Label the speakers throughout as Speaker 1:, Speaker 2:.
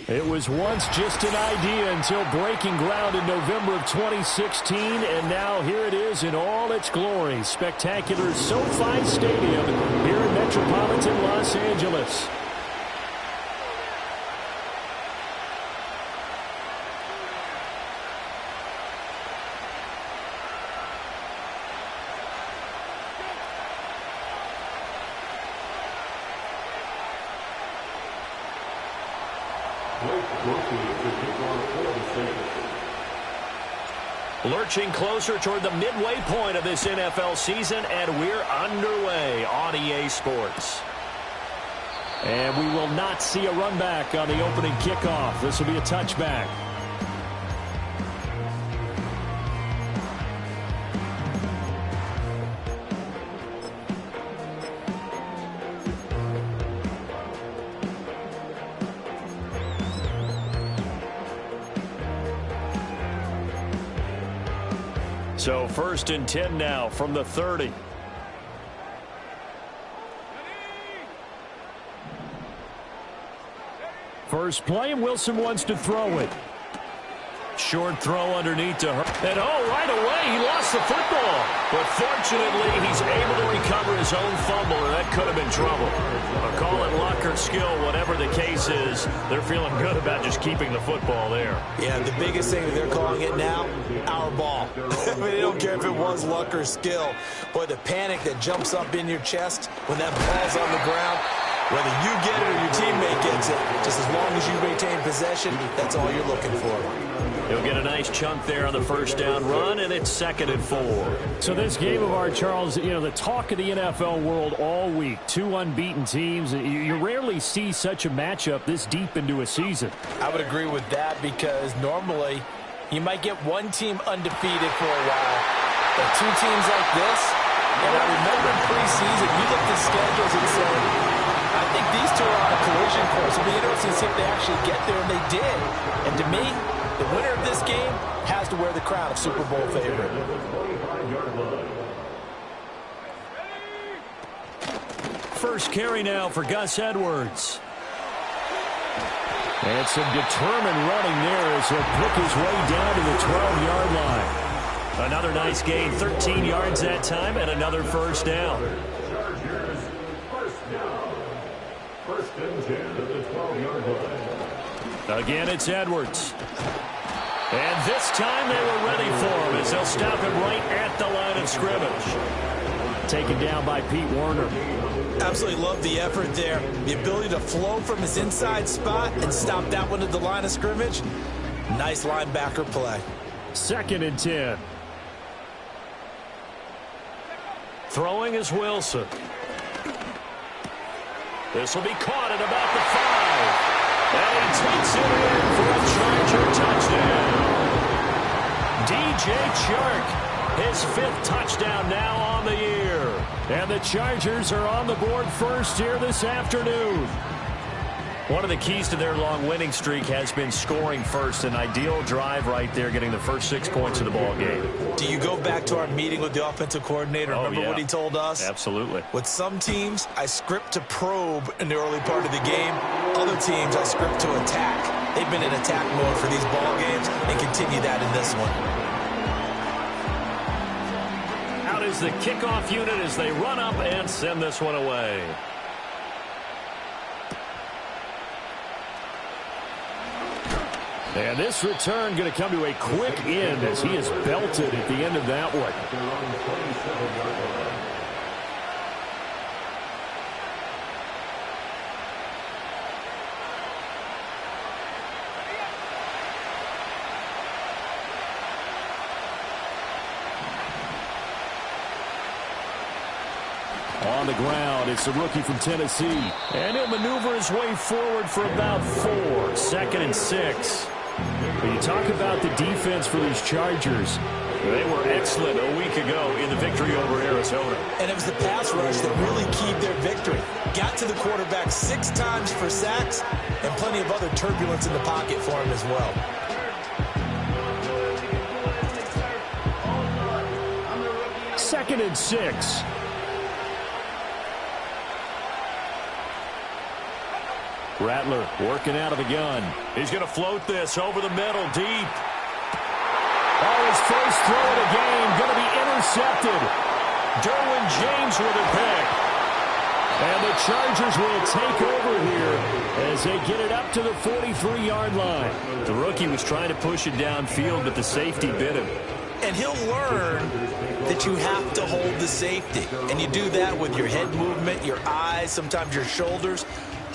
Speaker 1: It was once just an idea until breaking ground in November of 2016, and now here it is in all its glory. Spectacular SoFi Stadium here in metropolitan Los Angeles. Lurching closer toward the midway point of this NFL season, and we're underway on EA Sports. And we will not see a run back on the opening kickoff. This will be a touchback. So 1st and 10 now from the 30. First play, and Wilson wants to throw it. Short throw underneath to her. And right away, he lost the football. But fortunately, he's able to recover his own fumble, and that could have been trouble. Call it luck or skill, whatever the case is, they're feeling good about just keeping the football there.
Speaker 2: Yeah, the biggest thing that they're calling it now, our ball. I mean, they don't care if it was luck or skill. Boy, the panic that jumps up in your chest when that ball's on the ground, whether you get it or your teammate gets it, just as long as you retain possession, that's all you're looking for.
Speaker 1: He'll get a nice chunk there on the first down run, and it's 2nd and 4. So this game of ours, Charles, the talk of the NFL world all week. 2 unbeaten teams. You rarely see such a matchup this deep into a season.
Speaker 2: I would agree with that because normally you might get one team undefeated for a while. But 2 teams like this, and I remember in preseason, you looked at schedules and said, I think these 2 are on a collision course. It'll be interesting to see if they actually get there, and they did. And to me, the winner of this game has to wear the crown of Super Bowl favorite.
Speaker 1: First carry now for Gus Edwards. And some determined running there as he'll pick his way down to the 12-yard line. Another nice gain, 13 yards that time, and another first down. First and 10 at the 12-yard line. Again, it's Edwards. And this time they were ready for him as they'll stop him right at the line of scrimmage. Taken down by Pete Werner.
Speaker 2: Absolutely love the effort there. The ability to flow from his inside spot and stop that one at the line of scrimmage. Nice linebacker play.
Speaker 1: 2nd and 10. Throwing is Wilson. This will be caught at about the 5. And he takes it in for a Charger touchdown. DJ Chark, his 5th touchdown now on the year. And the Chargers are on the board first here this afternoon. One of the keys to their long winning streak has been scoring first. An ideal drive right there, getting the first 6 points of the ball game.
Speaker 2: Do you go back to our meeting with the offensive coordinator? Remember what he told us?
Speaker 1: Absolutely.
Speaker 2: With some teams, I script to probe in the early part of the game. Other teams, I script to attack. They've been in attack mode for these ball games and continue that in this one.
Speaker 1: Out is the kickoff unit as they run up and send this one away. And this return going to come to a quick end as he is belted at the end of that one. On the ground, it's the rookie from Tennessee. And he'll maneuver his way forward for about 4. 2nd and 6. When you talk about the defense for these Chargers, they were excellent a week ago in the victory over Arizona.
Speaker 2: And it was the pass rush that really keyed their victory. Got to the quarterback 6 times for sacks and plenty of other turbulence in the pocket for him as well.
Speaker 1: Second and 6. Rattler working out of the gun. He's going to float this over the middle, deep. Oh, his first throw of the game going to be intercepted. Derwin James with a pick. And the Chargers will take over here as they get it up to the 43-yard line. The rookie was trying to push it downfield, but the safety bit him.
Speaker 2: And he'll learn that you have to hold the safety. And you do that with your head movement, your eyes, sometimes your shoulders.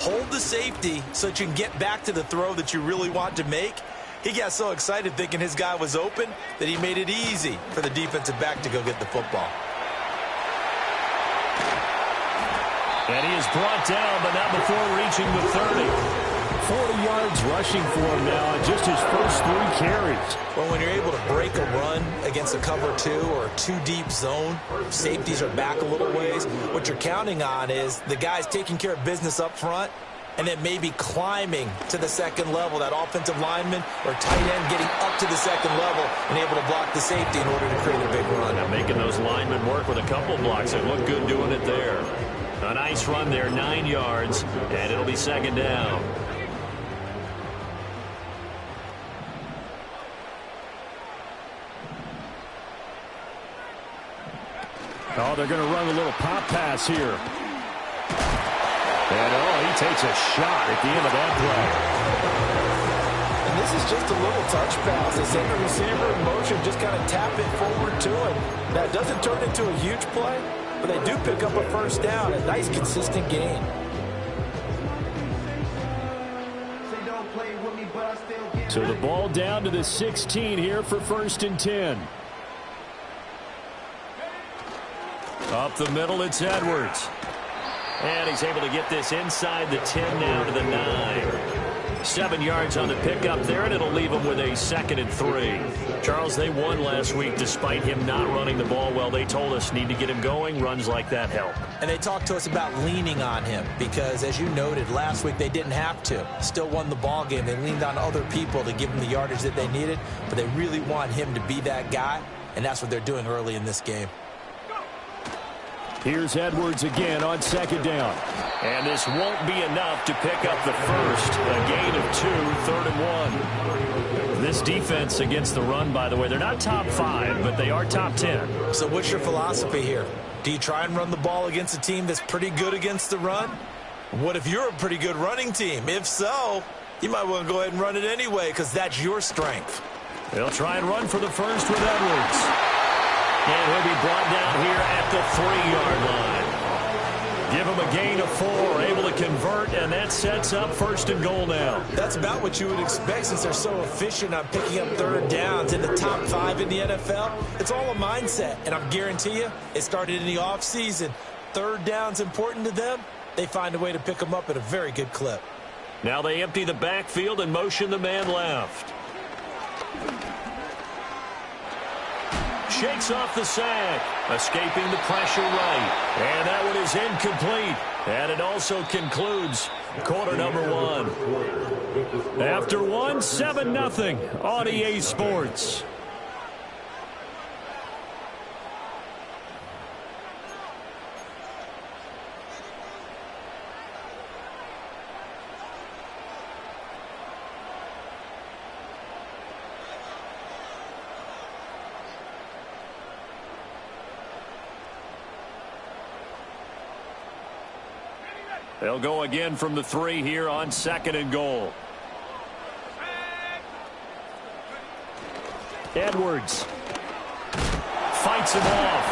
Speaker 2: Hold the safety so that you can get back to the throw that you really want to make. He got so excited thinking his guy was open that he made it easy for the defensive back to go get the football.
Speaker 1: And he is brought down, but not before reaching the 30. 40 yards rushing for him now in just his first 3 carries.
Speaker 2: Well, when you're able to break a run against a cover 2 or a 2-deep zone, safeties are back a little ways. What you're counting on is the guys taking care of business up front and then maybe climbing to the second level, that offensive lineman or tight end getting up to the second level and able to block the safety in order to create a big run.
Speaker 1: Now making those linemen work with a couple blocks. They look good doing it there. A nice run there, 9 yards, and it'll be second down. Oh, they're going to run a little pop pass here. And, oh, he takes a shot at the end of that play.
Speaker 2: And this is just a little touch pass. They send the receiver in motion, just kind of tap it forward to him. That doesn't turn into a huge play, but they do pick up a first down. A nice, consistent gain.
Speaker 1: So the ball down to the 16 here for 1st and 10. Up the middle, it's Edwards. And he's able to get this inside the 10 now to the 9. 7 yards on the pickup there, and it'll leave him with a 2nd and 3. Charles, they won last week despite him not running the ball well. They told us need to get him going. Runs like that help.
Speaker 2: And they talked to us about leaning on him because, as you noted, last week they didn't have to. Still won the ball game. They leaned on other people to give him the yardage that they needed, but they really want him to be that guy, and that's what they're doing early in this game.
Speaker 1: Here's Edwards again on 2nd down. And this won't be enough to pick up the first. A gain of 2, 3rd and 1. This defense against the run, by the way, they're not top 5, but they are top 10.
Speaker 2: So what's your philosophy here? Do you try and run the ball against a team that's pretty good against the run? What if you're a pretty good running team? If so, you might want to go ahead and run it anyway because that's your strength.
Speaker 1: They'll try and run for the first with Edwards. And he'll be brought down here at the 3-yard line. Give him a gain of 4, able to convert, and that sets up 1st and goal now.
Speaker 2: That's about what you would expect since they're so efficient on picking up 3rd downs in the top 5 in the NFL. It's all a mindset, and I guarantee you it started in the offseason. 3rd down's important to them. They find a way to pick them up at a very good clip.
Speaker 1: Now they empty the backfield and motion the man left. Shakes off the sack, escaping the pressure right. And that one is incomplete. And it also concludes quarter number 1. After 1, 7-0 on EA Sports. They'll go again from the 3 here on 2nd and goal. Edwards fights him off.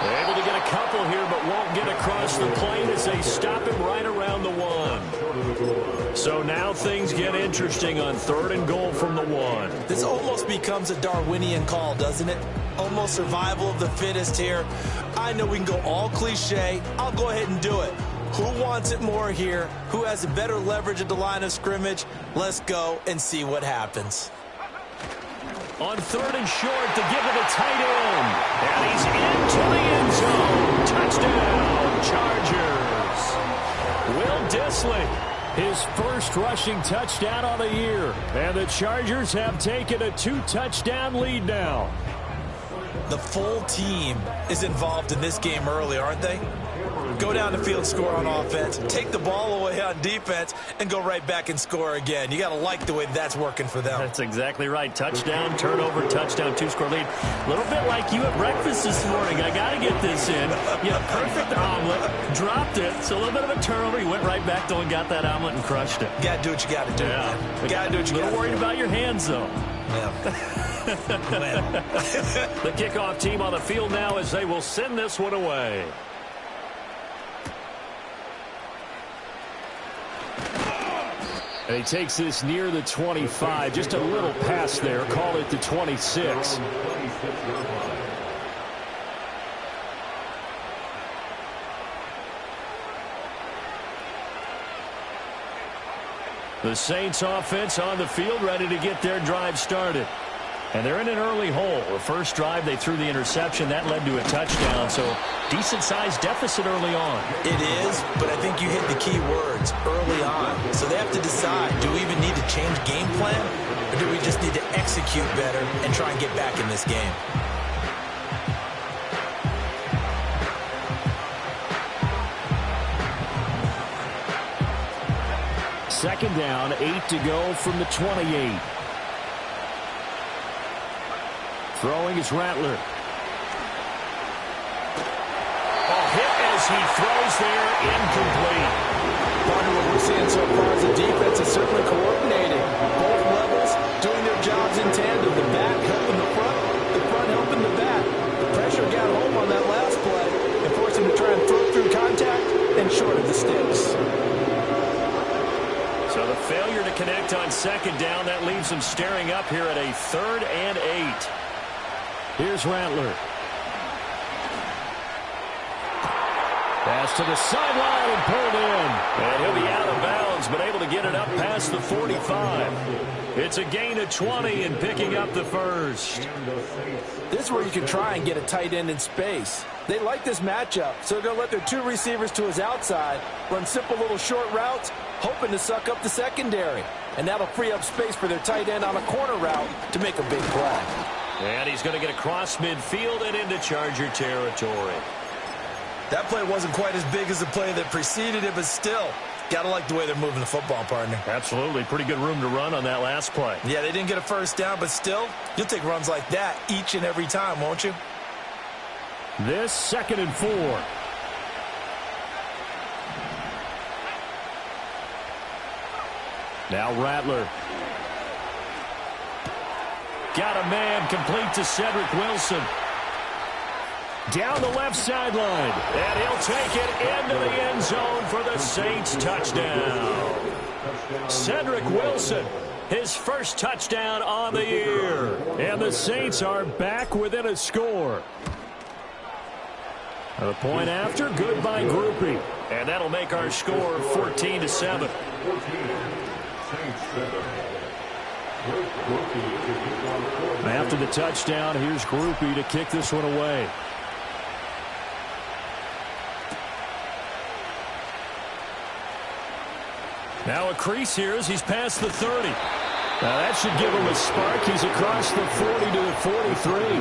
Speaker 1: They're able to get a couple here, but won't get across the plane as they stop him right around the 1. So now things get interesting on 3rd and goal from the 1.
Speaker 2: This almost becomes a Darwinian call, doesn't it? Almost survival of the fittest here. I know we can go all cliche. I'll go ahead and do it. Who wants it more here? Who has a better leverage at the line of scrimmage? Let's go and see what happens.
Speaker 1: On 3rd and short to give it a tight end. And he's into the end zone. Touchdown, Chargers. Will Dissly, his first rushing touchdown on the year. And the Chargers have taken a 2-touchdown lead now.
Speaker 2: The full team is involved in this game early, aren't they? go down the field, score on offense, take the ball away on defense, and go right back and score again. You got to like the way that's working for them.
Speaker 1: That's exactly right. Touchdown, turnover, touchdown, two-score lead. A little bit like you at breakfast this morning. I got to get this in. You had a perfect omelet, dropped it, so a little bit of a turnover. You went right back, though, and got that omelet and crushed it.
Speaker 2: You got to do what you got to do.
Speaker 1: Yeah.
Speaker 2: You got to do what you got to do.
Speaker 1: A little worried about your hands, though.
Speaker 2: Yeah.
Speaker 1: The kickoff team on the field now as they will send this one away. And he takes this near the 25. Just a little pass there. Call it the 26. The Saints offense on the field, ready to get their drive started. And they're in an early hole. The first drive, they threw the interception. That led to a touchdown. So decent-sized deficit early on.
Speaker 2: It is, but I think you hit the key words, early on. So they have to decide, do we even need to change game plan? Or do we just need to execute better and try and get back in this game?
Speaker 1: Second down, 8 to go from the 28. Throwing is Rattler. Hit as he throws there, incomplete.
Speaker 2: Partner, what we're seeing so far is the defense is certainly coordinating. Both levels doing their jobs in tandem. The back helping the front helping the back. The pressure got home on that last play and forced him to try and throw through contact and short of the sticks.
Speaker 1: So the failure to connect on second down, that leaves them staring up here at a 3rd and 8. Here's Rattler. Pass to the sideline and pulled in. And he'll be out of bounds, but able to get it up past the 45. It's a gain of 20 and picking up the first.
Speaker 2: This is where you can try and get a tight end in space. They like this matchup, so they're going to let their two receivers to his outside run simple little short routes, hoping to suck up the secondary. And that'll free up space for their tight end on a corner route to make a big play.
Speaker 1: And he's going to get across midfield and into Charger territory.
Speaker 2: That play wasn't quite as big as the play that preceded it, but still, got to like the way they're moving the football, partner.
Speaker 1: Absolutely. Pretty good room to run on that last play.
Speaker 2: Yeah, they didn't get a first down, but still, you'll take runs like that each and every time, won't you?
Speaker 1: This 2nd and 4. Now Rattler. Got a man, complete to Cedric Wilson. Down the left sideline. And he'll take it into the end zone for the Saints touchdown. Cedric Wilson, his first touchdown on the year. And the Saints are back within a score. The point after, good by Groupie. And that'll make our score 14-7. After the touchdown, here's Groupie to kick this one away. Now a crease here as he's past the 30. Now that should give him a spark. He's across the 40 to the 43.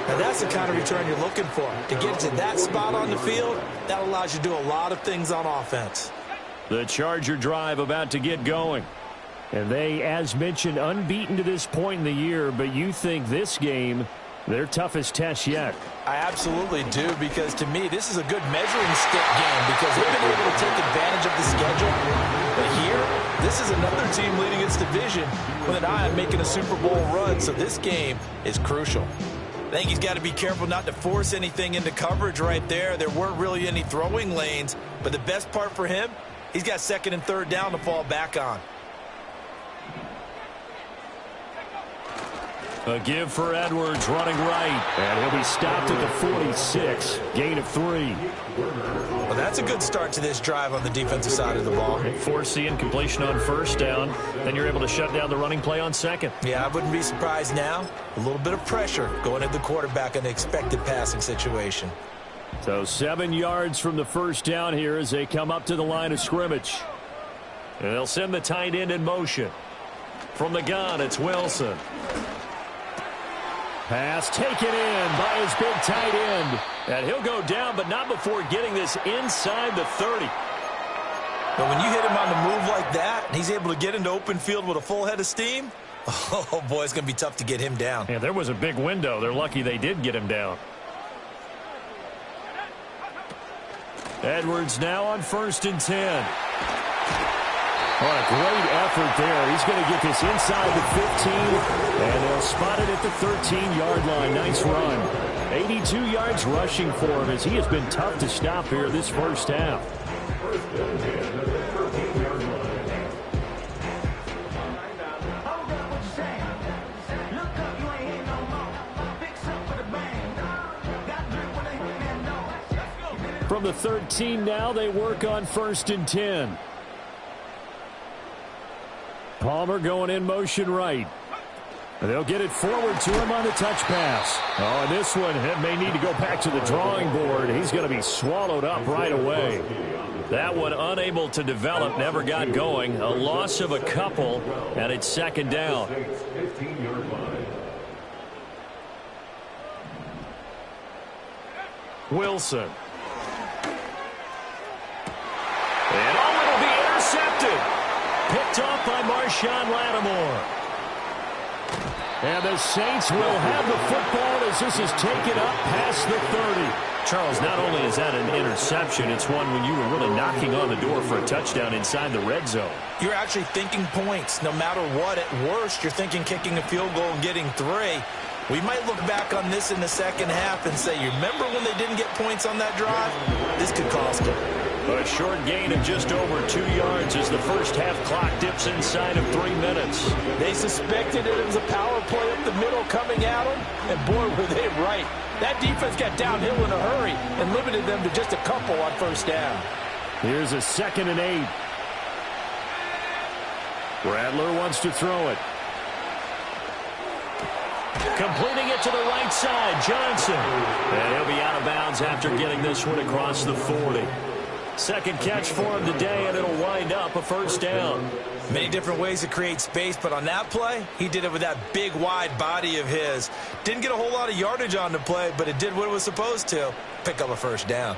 Speaker 2: Now that's the kind of return you're looking for. To get to that spot on the field, that allows you to do a lot of things on offense.
Speaker 1: The Charger drive about to get going. And they, as mentioned, unbeaten to this point in the year, but you think this game, their toughest test yet.
Speaker 2: I absolutely do, because to me, this is a good measuring stick game because they've been able to take advantage of the schedule. But here, this is another team leading its division with an eye on making a Super Bowl run, so this game is crucial. I think he's got to be careful not to force anything into coverage right there. There weren't really any throwing lanes, but the best part for him, he's got 2nd and 3rd down to fall back on.
Speaker 1: A give for Edwards, running right. And he'll be stopped at the 46. Gain of 3.
Speaker 2: Well, that's a good start to this drive on the defensive side of the ball.
Speaker 1: Foreseeing completion on first down. Then you're able to shut down the running play on second.
Speaker 2: Yeah, I wouldn't be surprised now. A little bit of pressure going at the quarterback in the expected passing situation.
Speaker 1: So 7 yards from the first down here as they come up to the line of scrimmage. And they'll send the tight end in motion. From the gun, it's Wilson. Pass taken in by his big tight end. And he'll go down, but not before getting this inside the 30.
Speaker 2: But when you hit him on the move like that, and he's able to get into open field with a full head of steam, oh, boy, it's going to be tough to get him down.
Speaker 1: Yeah, there was a big window. They're lucky they did get him down. Edwards now on 1st and 10. What a great effort there. He's going to get this inside the 15, and they'll spot it at the 13-yard line. Nice run. 82 yards rushing for him as he has been tough to stop here this first half. From the 13 now, they work on 1st and 10. Palmer going in motion right. They'll get it forward to him on the touch pass. Oh, and this one may need to go back to the drawing board. He's going to be swallowed up right away. That one unable to develop, never got going. A loss of a couple, and it's 2nd down. Wilson. And oh, it'll be intercepted. Picked off by Marshawn Lattimore. And the Saints will have the football as this is taken up past the 30. Charles, not only is that an interception, it's one when you were really knocking on the door for a touchdown inside the red zone.
Speaker 2: You're actually thinking points. No matter what, at worst, you're thinking kicking a field goal and getting 3. We might look back on this in the second half and say, you remember when they didn't get points on that drive? This could cost them.
Speaker 1: A short gain of just over 2 yards as the first half clock dips inside of 3 minutes.
Speaker 2: They suspected it was a power play up the middle coming at them, and boy, were they right. That defense got downhill in a hurry and limited them to just a couple on 1st down.
Speaker 1: Here's a 2nd and 8. Rattler wants to throw it. Completing it to the right side, Johnson. And he'll be out of bounds after getting this one across the 40. Second catch for him today, and it'll wind up a 1st down.
Speaker 2: Many different ways to create space, but on that play, he did it with that big, wide body of his. Didn't get a whole lot of yardage on the play, but it did what it was supposed to. Pick up a 1st down.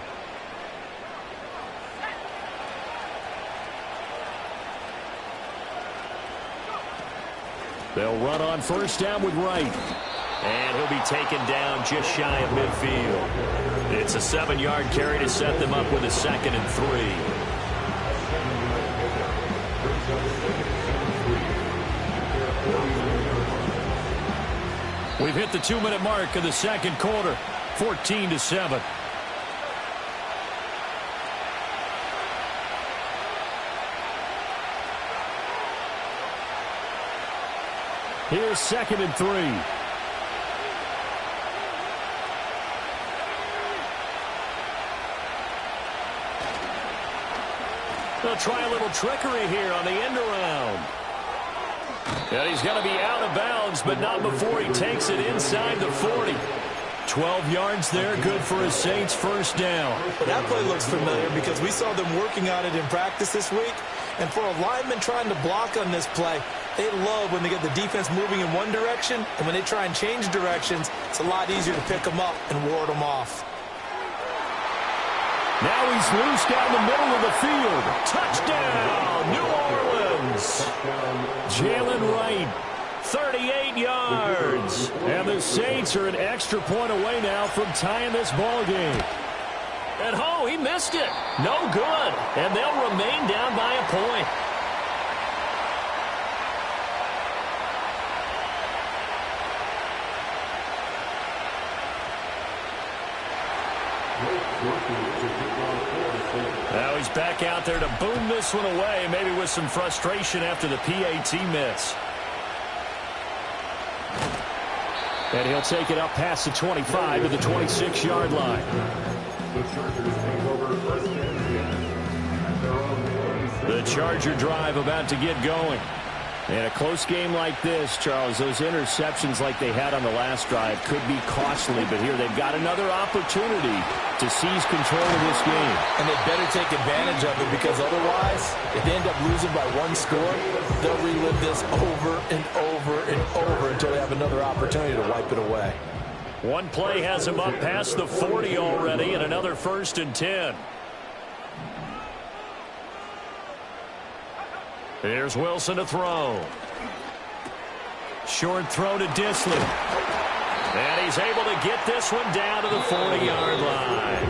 Speaker 1: They'll run on 1st down with Wright. And he'll be taken down just shy of midfield. It's a 7-yard carry to set them up with a 2nd and 3. We've hit the 2-minute mark of the 2nd quarter. 14-7. Here's 2nd and 3. They'll try a little trickery here on the end around. And he's going to be out of bounds, but not before he takes it inside the 40. 12 yards there, good for a Saints 1st down.
Speaker 2: That play looks familiar because we saw them working on it in practice this week. And for a lineman trying to block on this play, they love when they get the defense moving in one direction, and when they try and change directions, it's a lot easier to pick them up and ward them off.
Speaker 1: Now he's loose down the middle of the field. Touchdown, New Orleans. Jalen Wright, 38 yards. And the Saints are an extra point away now from tying this ball game. And oh, he missed it. No good. And they'll remain down by a point. Now he's back out there to boom this one away, maybe with some frustration after the PAT miss. And he'll take it up past the 25 to the 26-yard line. The Charger drive about to get going. In a close game like this, Charles, those interceptions like they had on the last drive could be costly, but here they've got another opportunity to seize control of this game.
Speaker 2: And they better take advantage of it, because otherwise, if they end up losing by one score, they'll relive this over and over and over until they have another opportunity to wipe it away.
Speaker 1: One play has him up past the 40 already, and another 1st and 10. Here's Wilson to throw. Short throw to Disley. And he's able to get this one down to the 40-yard line.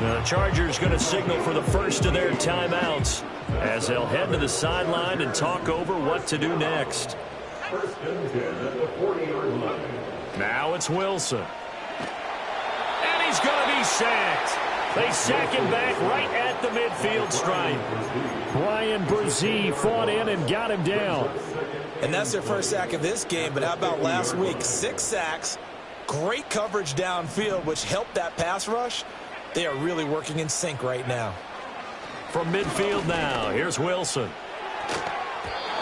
Speaker 1: Now the Chargers going to signal for the first of their timeouts as they'll head to the sideline and talk over what to do next. Now it's Wilson. And he's going to be sacked. They sack him back right at the midfield stripe. Brian Brzee fought in and got him down.
Speaker 2: And that's their first sack of this game, but how about last week? 6 sacks, great coverage downfield, which helped that pass rush. They are really working in sync right now.
Speaker 1: From midfield now, here's Wilson.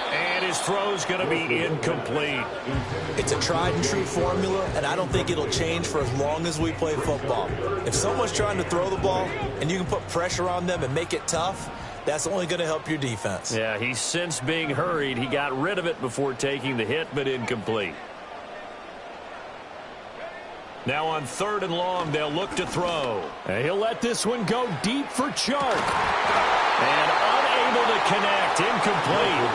Speaker 1: And his throw's going to be incomplete.
Speaker 2: It's a tried-and-true formula, and I don't think it'll change for as long as we play football. If someone's trying to throw the ball and you can put pressure on them and make it tough, that's only going to help your defense.
Speaker 1: Yeah, he's since being hurried. He got rid of it before taking the hit, but incomplete. Now on 3rd and long, they'll look to throw. And he'll let this one go deep for Chark. And unable to connect, incomplete.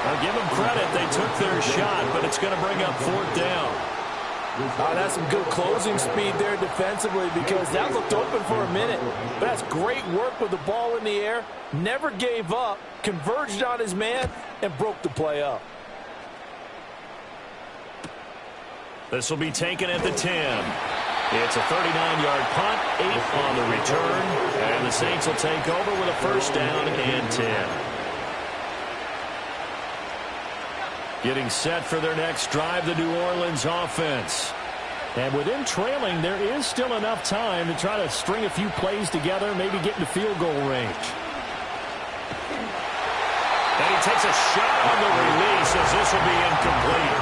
Speaker 1: I'll give them credit. They took their shot, but it's going to bring up 4th down.
Speaker 2: That's some good closing speed there defensively, because that looked open for a minute. But that's great work with the ball in the air. Never gave up, converged on his man, and broke the play up.
Speaker 1: This will be taken at the 10. It's a 39-yard punt, 8 on the return, and the Saints will take over with a 1st down and 10. Getting set for their next drive, the New Orleans offense. And with them trailing, there is still enough time to try to string a few plays together, maybe get into field goal range. And he takes a shot on the release as this will be incomplete.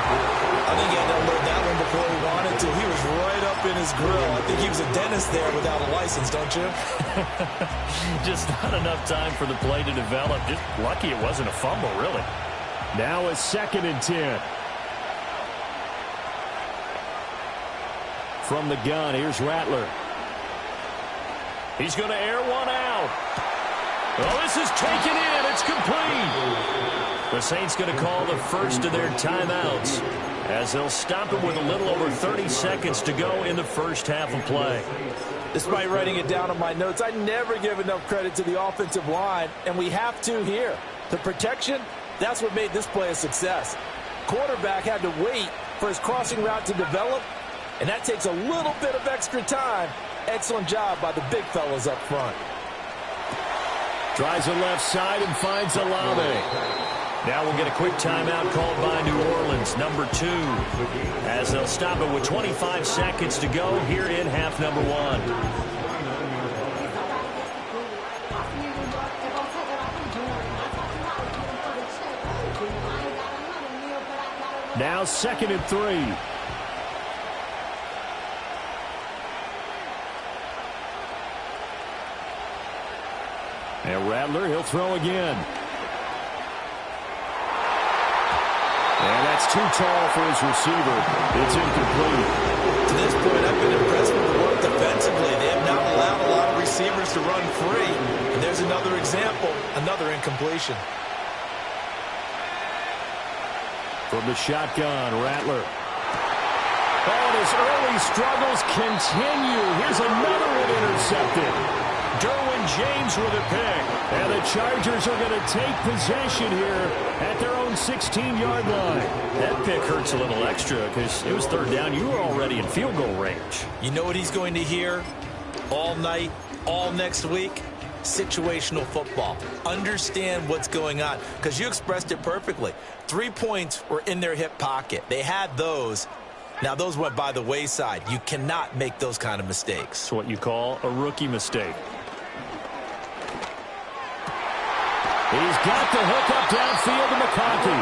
Speaker 2: I think he had to unload that one before he wanted to. He was right up in his grill. I think he was a dentist there without a license, don't you?
Speaker 1: Just not enough time for the play to develop. Just lucky it wasn't a fumble, really. Now a 2nd and 10. From the gun, here's Rattler. He's going to air one out. Oh, this is taken in. It's complete. The Saints going to call the first of their timeouts as they'll stop it with a little over 30 seconds to go in the first half of play.
Speaker 2: Despite writing it down on my notes, I never give enough credit to the offensive line, and we have to here. The protection, that's what made this play a success. Quarterback had to wait for his crossing route to develop, and that takes a little bit of extra time. Excellent job by the big fellas up front.
Speaker 1: Drives the left side and finds Olave. Now we'll get a quick timeout called by New Orleans, number 2, as they'll stop it with 25 seconds to go here in half number 1. Now 2nd and 3. And Rattler, he'll throw again. And that's too tall for his receiver. It's incomplete.
Speaker 2: To this point, I've been impressed with the work defensively. They have not allowed a lot of receivers to run free. And there's another example, another incompletion.
Speaker 1: From the shotgun, Rattler. Oh, and his early struggles continue. Here's another one intercepted. Derwin James with a pick. And the Chargers are going to take possession here at their own 16-yard line. That pick hurts a little extra because it was 3rd down. You were already in field goal range.
Speaker 2: You know what he's going to hear all night, all next week? Situational football. Understand what's going on, because you expressed it perfectly. 3 points were in their hip pocket. They had those. Now, those went by the wayside. You cannot make those kind of mistakes.
Speaker 1: It's what you call a rookie mistake. He's got the hook up downfield to McConkey.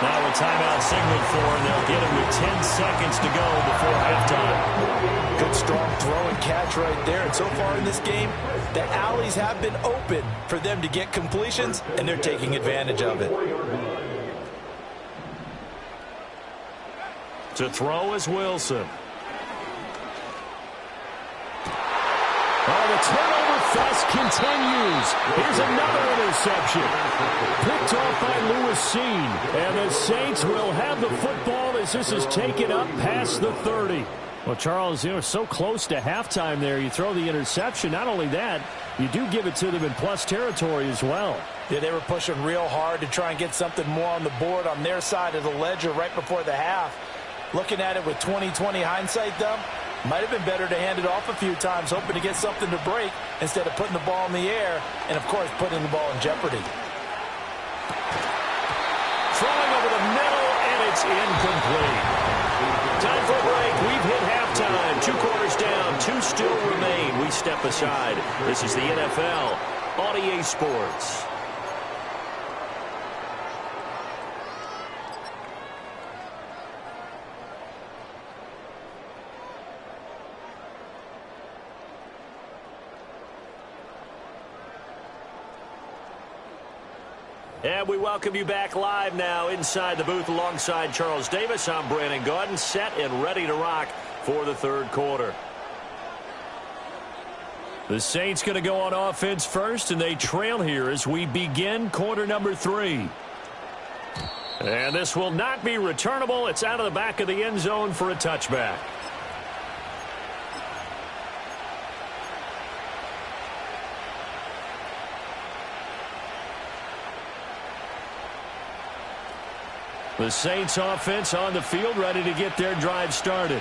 Speaker 1: Now a timeout signaled for, and they'll get him with 10 seconds to go before halftime.
Speaker 2: Good, strong throw and catch right there. And so far in this game, the alleys have been open for them to get completions, and they're taking advantage of it.
Speaker 1: To throw is Wilson. Oh, the turnover fest continues. Here's another interception. Picked off by Lewis Cine. And the Saints will have the football as this is taken up past the 30. Well, Charles, so close to halftime there. You throw the interception. Not only that, you do give it to them in plus territory as well.
Speaker 2: Yeah, they were pushing real hard to try and get something more on the board on their side of the ledger right before the half. Looking at it with 20/20 hindsight, though, might have been better to hand it off a few times, hoping to get something to break instead of putting the ball in the air and, of course, putting the ball in jeopardy.
Speaker 1: Throwing over the middle, and it's incomplete. Time for a break. We've hit halftime. 2 quarters down, 2 still remain. We step aside. This is the NFL on EA Sports. And we welcome you back live now inside the booth alongside Charles Davis. I'm Brandon Gaudin, set and ready to rock for the third quarter. The Saints going to go on offense first, and they trail here as we begin quarter number 3. And this will not be returnable. It's out of the back of the end zone for a touchback. The Saints offense on the field, ready to get their drive started.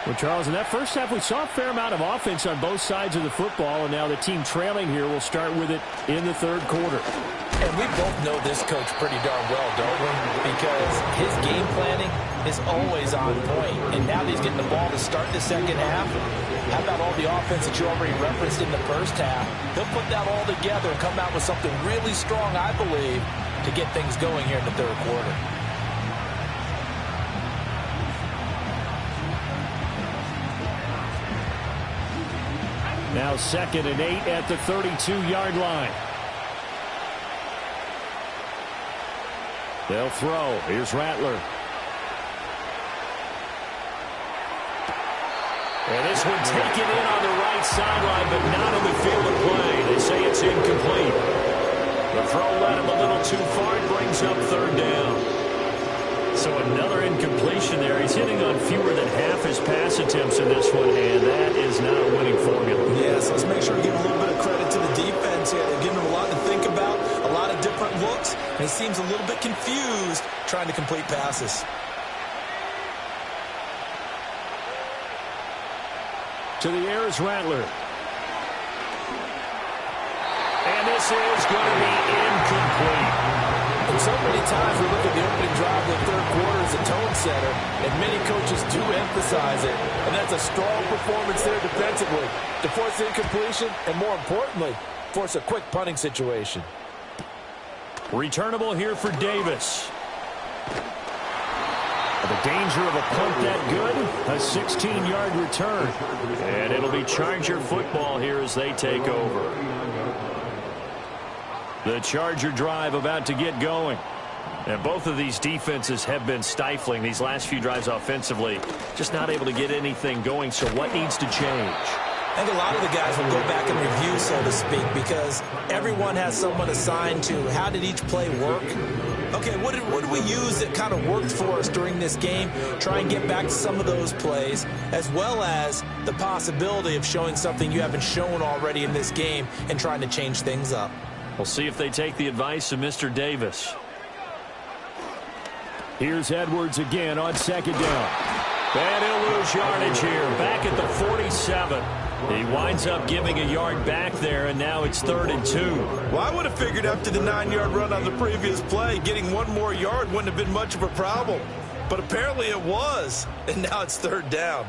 Speaker 1: Well, Charles, in that first half, we saw a fair amount of offense on both sides of the football, and now the team trailing here will start with it in the third quarter.
Speaker 2: And we both know this coach pretty darn well, don't we? Because his game planning is always on point. And now that he's getting the ball to start the second half, how about all the offense that you already referenced in the first half? He'll put that all together and come out with something really strong, I believe, to get things going here in the third quarter.
Speaker 1: Now 2nd and 8 at the 32-yard line. They'll throw. Here's Rattler. And this one taken in on the right sideline, but not in the field of play. They say it's incomplete. The throw led him a little too far. It brings up third down. So another incompletion there. He's hitting on fewer than half his pass attempts in this one, and that is not a winning formula.
Speaker 2: Yes, let's make sure to give a little bit of credit to the defense here. They're giving him a lot to think about, a lot of different looks, and he seems a little bit confused trying to complete passes.
Speaker 1: To the air is Rattler. And this is going to be incomplete.
Speaker 2: And so many times we look at the opening drive of the third quarter as a tone setter, and many coaches do emphasize it. And that's a strong performance there defensively to force the incompletion and, more importantly, force a quick punting situation.
Speaker 1: Returnable here for Davis. The danger of a punt that good, a 16-yard return. And it'll be Charger football here as they take over. The Charger drive about to get going. And both of these defenses have been stifling these last few drives offensively. Just not able to get anything going, so what needs to change?
Speaker 2: I think a lot of the guys will go back and review, so to speak, because everyone has someone assigned to how did each play work. Okay, what did we use that kind of worked for us during this game? Try and get back to some of those plays, as well as the possibility of showing something you haven't shown already in this game and trying to change things up.
Speaker 1: We'll see if they take the advice of Mr. Davis. Here's Edwards again on 2nd down. And he'll lose yardage here, back at the 47. He winds up giving a yard back there, and now it's 3rd and 2.
Speaker 2: Well, I would have figured after the 9-yard run on the previous play, getting one more yard wouldn't have been much of a problem. But apparently it was, and now it's 3rd down.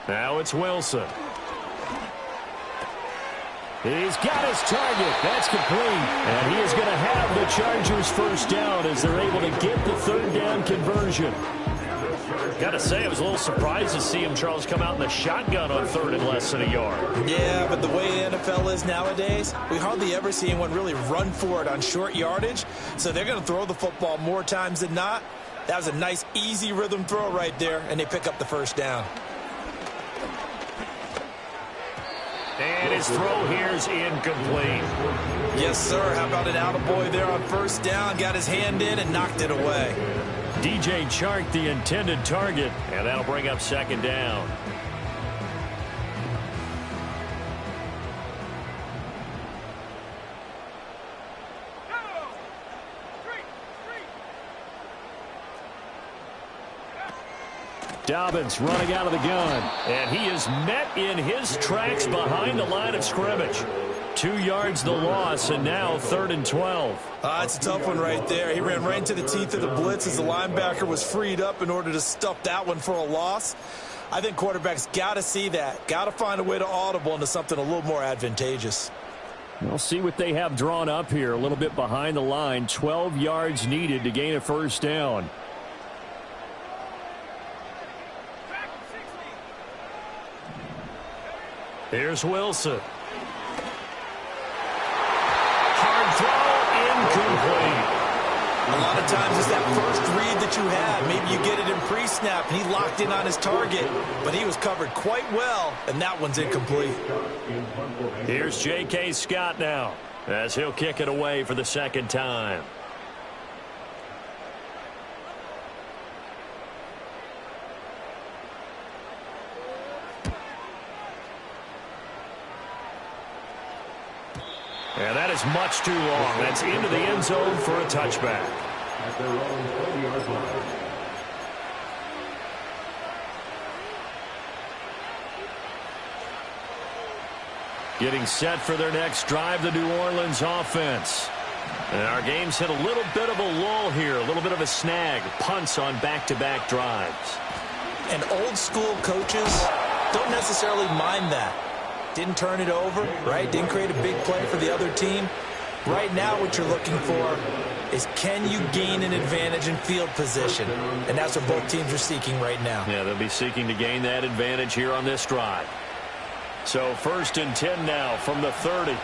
Speaker 1: Now it's Wilson. He's got his target. That's complete. And he is going to have the Chargers first down as they're able to get the third down conversion. Got to say, I was a little surprised to see him, Charles, come out in the shotgun on third and less than a yard.
Speaker 2: Yeah, but the way the NFL is nowadays, we hardly ever see anyone really run for it on short yardage. So they're going to throw the football more times than not. That was a nice, easy rhythm throw right there, and they pick up the first down.
Speaker 1: And his throw here's incomplete.
Speaker 2: Yes, sir. How about an attaboy there on first down? Got his hand in and knocked it away.
Speaker 1: DJ Chark, the intended target, and that'll bring up second down. Dobbins running out of the gun, and he is met in his tracks behind the line of scrimmage. 2 yards the loss, and now 3rd and 12.
Speaker 2: It's a tough one right there. He ran right into the teeth of the blitz as the linebacker was freed up in order to stuff that one for a loss. I think quarterbacks got to see that. Got to find a way to audible into something a little more advantageous.
Speaker 1: We'll see what they have drawn up here. A little bit behind the line. 12 yards needed to gain a first down. Here's Wilson. Hard throw, incomplete.
Speaker 2: A lot of times it's that first read that you have. Maybe you get it in pre-snap, and he locked in on his target, but he was covered quite well, and that one's incomplete.
Speaker 1: Here's J.K. Scott now, as he'll kick it away for the second time. And that is much too long. That's into the end zone for a touchback. Getting set for their next drive, the New Orleans offense. And our game's hit a little bit of a lull here, a little bit of a snag. Punts on back-to-back drives.
Speaker 2: And old school coaches don't necessarily mind that. Didn't turn it over, right? Didn't create a big play for the other team. Right now what you're looking for is, can you gain an advantage in field position? And that's what both teams are seeking right now.
Speaker 1: Yeah, they'll be seeking to gain that advantage here on this drive. So 1st and 10 now from the 30.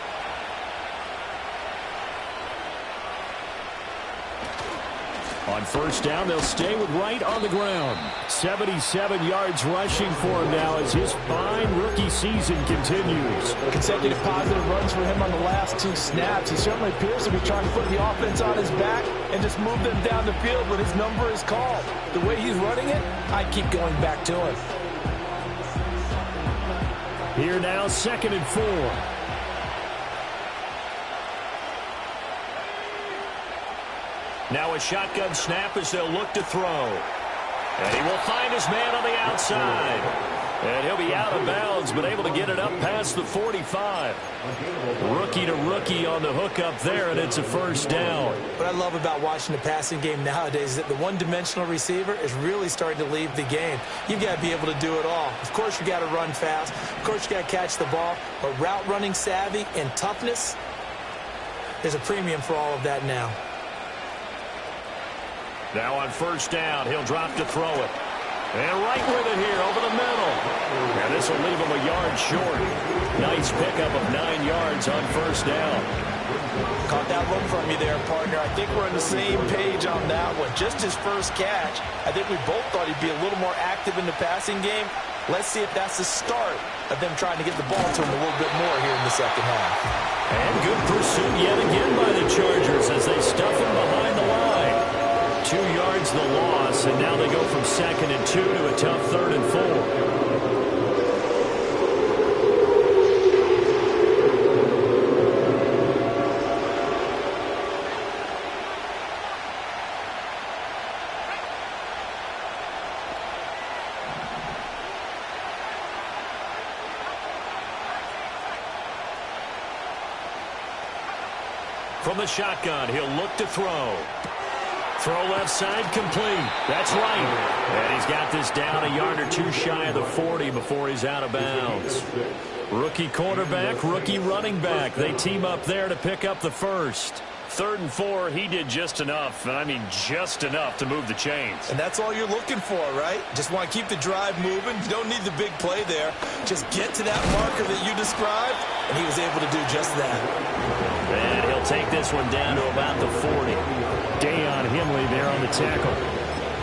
Speaker 1: On first down, they'll stay with Wright on the ground. 77 yards rushing for him now as his fine rookie season continues.
Speaker 3: Consecutive positive runs for him on the last 2 snaps. He certainly appears to be trying to put the offense on his back and just move them down the field when his number is called. The way he's running it, I keep going back to him.
Speaker 1: Here now, 2nd and 4. Now a shotgun snap as they'll look to throw. And he will find his man on the outside. And he'll be out of bounds, but able to get it up past the 45. Rookie to rookie on the hook up there, and it's a first down.
Speaker 2: What I love about watching the passing game nowadays is that the one-dimensional receiver is really starting to leave the game. You've got to be able to do it all. Of course, you got to run fast. Of course, you got to catch the ball. But route running savvy and toughness, there's a premium for all of that now.
Speaker 1: Now on first down, he'll drop to throw it. And right with it here over the middle. And this will leave him a yard short. Nice pickup of 9 yards on first down.
Speaker 2: Caught that one from you there, partner. I think we're on the same page on that one. Just his first catch. I think we both thought he'd be a little more active in the passing game. Let's see if that's the start of them trying to get the ball to him a little bit more here in the second half.
Speaker 1: And good pursuit yet again by the Chargers as they stuff him behind the line. 2 yards the loss, and now they go from 2nd and 2 to a tough 3rd and 4. From the shotgun, he'll look to throw. Throw left side complete. That's right. And he's got this down a yard or two shy of the 40 before he's out of bounds. Rookie quarterback, rookie running back. They team up there to pick up the first. 3rd and 4, he did just enough, and I mean just enough to move the chains.
Speaker 3: And that's all you're looking for, right? Just want to keep the drive moving. You don't need the big play there. Just get to that marker that you described, and he was able to do just that.
Speaker 1: And he'll take this one down to about the 40. Dayon Henley there on the tackle.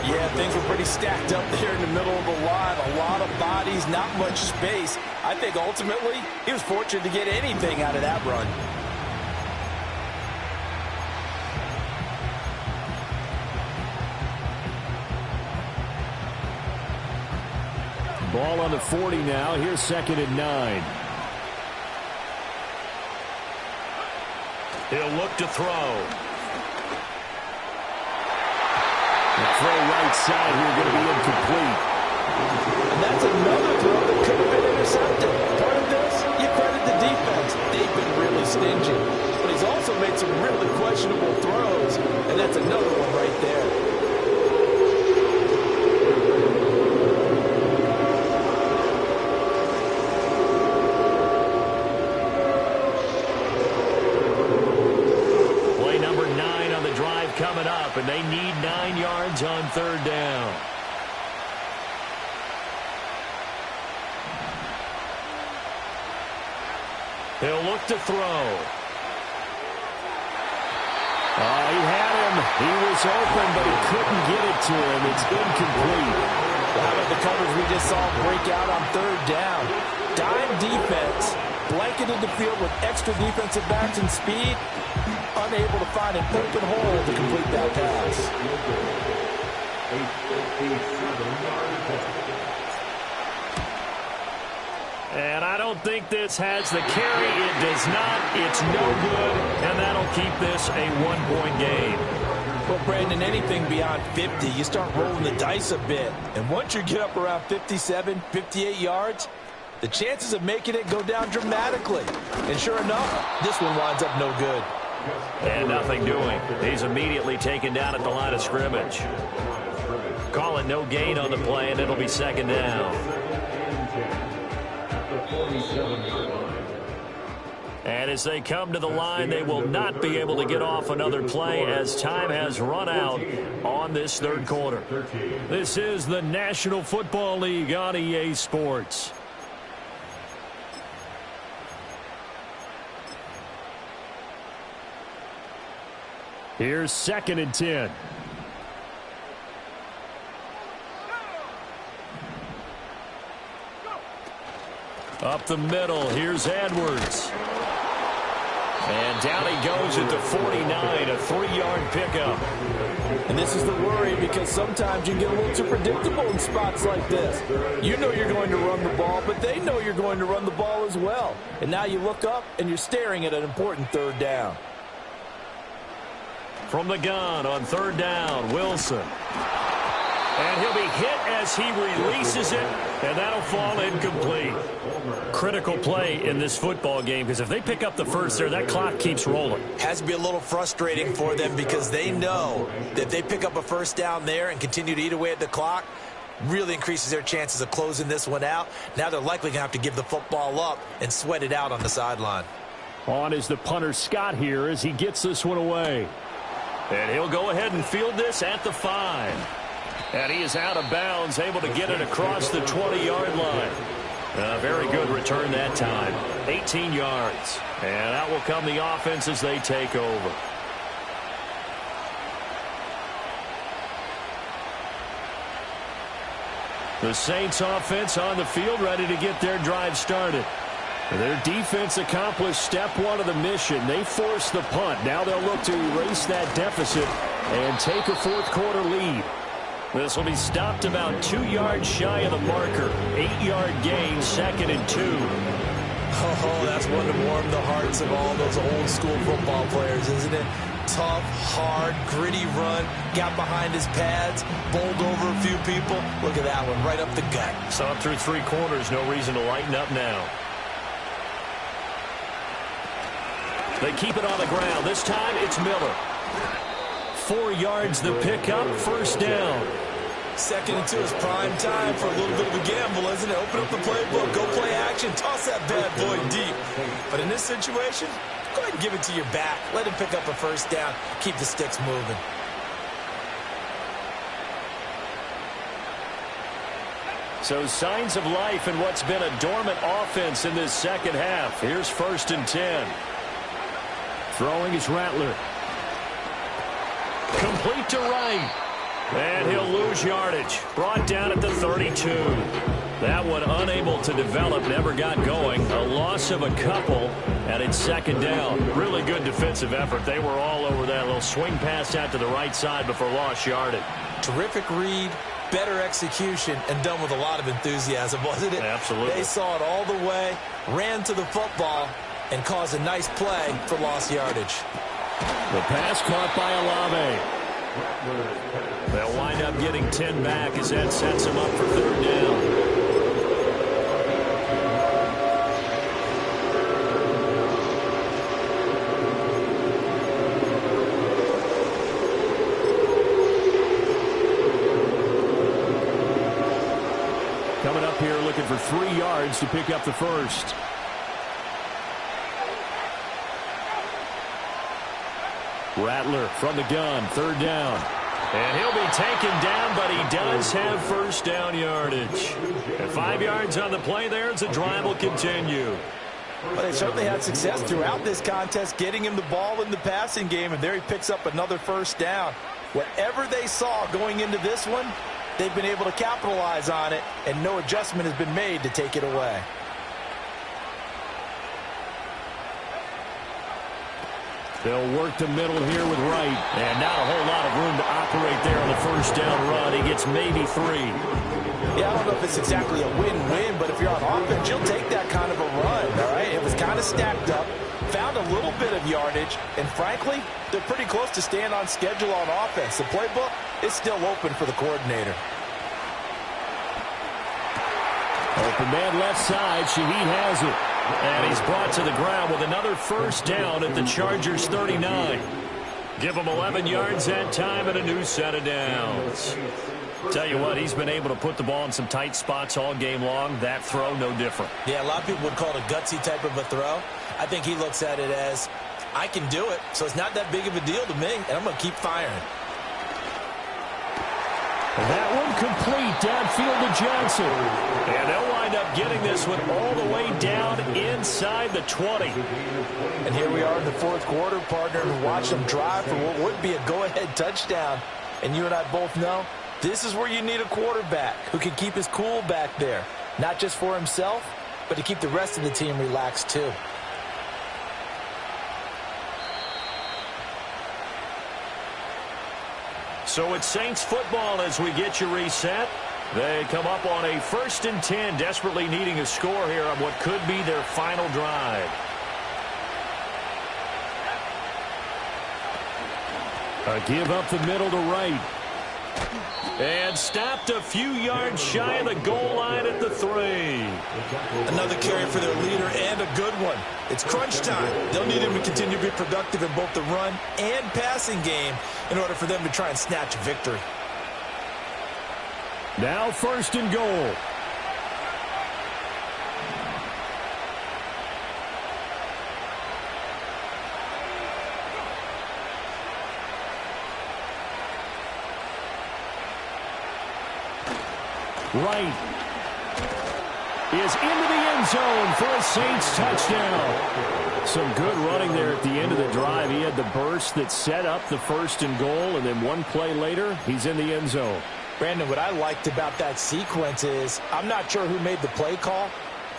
Speaker 3: Yeah, things were pretty stacked up there in the middle of the line. A lot of bodies, not much space. I think ultimately he was fortunate to get anything out of that run.
Speaker 1: Ball on the 40 now. Here's 2nd and 9. He'll look to throw. The throw right side here going to be incomplete.
Speaker 3: And that's another throw that could have been intercepted. Part of this, you credit the defense. They've been really stingy. But he's also made some really questionable throws, and that's another one right there.
Speaker 1: Coming up, and they need 9 yards on 3rd down. He'll look to throw. He had him. He was open, but he couldn't get it to him. It's incomplete.
Speaker 3: How about the coverage we just saw break out on 3rd down? Dime defense, blanketed the field with extra defensive backs and speed. Unable to find an open hole to complete that pass.
Speaker 1: And I don't think this has the carry. It does not. It's no good, and that'll keep this a 1-point game.
Speaker 3: Well, Brandon, anything beyond 50, you start rolling the dice a bit. And once you get up around 57, 58 yards, the chances of making it go down dramatically. And sure enough, this one winds up no good.
Speaker 1: And nothing doing. He's immediately taken down at the line of scrimmage. Call it no gain on the play, and it'll be 2nd down. And as they come to the line, they will not be able to get off another play as time has run out on this 3rd quarter. This is the National Football League on EA Sports. Here's 2nd and 10. Up the middle, here's Edwards. And down he goes at the 49, a 3-yard pickup.
Speaker 3: And this is the worry because sometimes you get a little too predictable in spots like this. You know you're going to run the ball, but they know you're going to run the ball as well. And now you look up and you're staring at an important 3rd down.
Speaker 1: From the gun on 3rd down, Wilson. And he'll be hit as he releases it, and that'll fall incomplete. Critical play in this football game, because if they pick up the first there, that clock keeps rolling.
Speaker 3: Has to be a little frustrating for them because they know that if they pick up a 1st down there and continue to eat away at the clock, really increases their chances of closing this one out. Now they're likely going to have to give the football up and sweat it out on the sideline.
Speaker 1: On is the punter Scott here as he gets this one away. And he'll go ahead and field this at the 5. And he is out of bounds, able to get it across the 20-yard line. A very good return that time. 18 yards. And out will come the offense as they take over. The Saints offense on the field, ready to get their drive started. Their defense accomplished step 1 of the mission. They forced the punt. Now they'll look to erase that deficit and take a 4th quarter lead. This will be stopped about 2 yards shy of the marker. 8-yard gain, 2nd and 2.
Speaker 3: Oh, that's one to warm the hearts of all those old school football players, isn't it? Tough, hard, gritty run, got behind his pads, bowled over a few people. Look at that one, right up the gut.
Speaker 1: So up through 3 quarters, no reason to lighten up now. They keep it on the ground. This time it's Miller. 4 yards the pickup, 1st down.
Speaker 3: Second and 2 is prime time for a little bit of a gamble, isn't it? Open up the playbook, go play action, toss that bad boy deep. But in this situation, go ahead and give it to your back. Let him pick up a first down. Keep the sticks moving.
Speaker 1: So signs of life in what's been a dormant offense in this second half. Here's 1st and 10. Throwing is Rattler. Complete to right. And he'll lose yardage. Brought down at the 32. That one unable to develop, never got going. A loss of a couple, and it's 2nd down. Really good defensive effort. They were all over that little swing pass out to the right side before lost yardage.
Speaker 3: Terrific read, better execution, and done with a lot of enthusiasm, wasn't it?
Speaker 1: Absolutely.
Speaker 3: They saw it all the way, ran to the football, and caused a nice play for lost yardage.
Speaker 1: The pass caught by Olave. They'll wind up getting 10 back as that sets them up for 3rd down. Coming up here looking for 3 yards to pick up the first. Rattler from the gun, 3rd down. And he'll be taken down, but he does have first down yardage. And 5 yards on the play there as the drive will continue.
Speaker 3: Well, they certainly had success throughout this contest, getting him the ball in the passing game, and there he picks up another first down. Whatever they saw going into this one, they've been able to capitalize on it, and no adjustment has been made to take it away.
Speaker 1: They'll work the middle here with Wright. And not a whole lot of room to operate there on the first down run. He gets maybe 3.
Speaker 3: Yeah, I don't know if it's exactly a win-win, but if you're on offense, you'll take that kind of a run, all right? It was kind of stacked up, found a little bit of yardage, and frankly, they're pretty close to staying on schedule on offense. The playbook is still open for the coordinator.
Speaker 1: Open man left side. Shaheed has it. And he's brought to the ground with another first down at the Chargers' 39. Give him 11 yards that time and a new set of downs. Tell you what, he's been able to put the ball in some tight spots all game long. That throw, no different.
Speaker 3: Yeah, a lot of people would call it a gutsy type of a throw. I think he looks at it as, I can do it, so it's not that big of a deal to me, and I'm going to keep firing.
Speaker 1: That one complete downfield to Johnson. And they'll wind up getting this one all the way down inside the 20.
Speaker 3: And here we are in the 4th quarter, partner, and watch them drive for what would be a go-ahead touchdown. And you and I both know this is where you need a quarterback who can keep his cool back there. Not just for himself, but to keep the rest of the team relaxed too.
Speaker 1: So it's Saints football as we get you reset. They come up on a 1st and 10, desperately needing a score here on what could be their final drive. A give up the middle to Wright. And stopped a few yards shy of the goal line at the 3.
Speaker 3: Another carry for their leader and a good one. It's crunch time. They'll need him to continue to be productive in both the run and passing game in order for them to try and snatch a victory.
Speaker 1: Now 1st and goal. Wright is into the end zone for a Saints touchdown. Some good running there at the end of the drive. He had the burst that set up the 1st and goal, and then one play later, he's in the end zone.
Speaker 3: Brandon, what I liked about that sequence is I'm not sure who made the play call,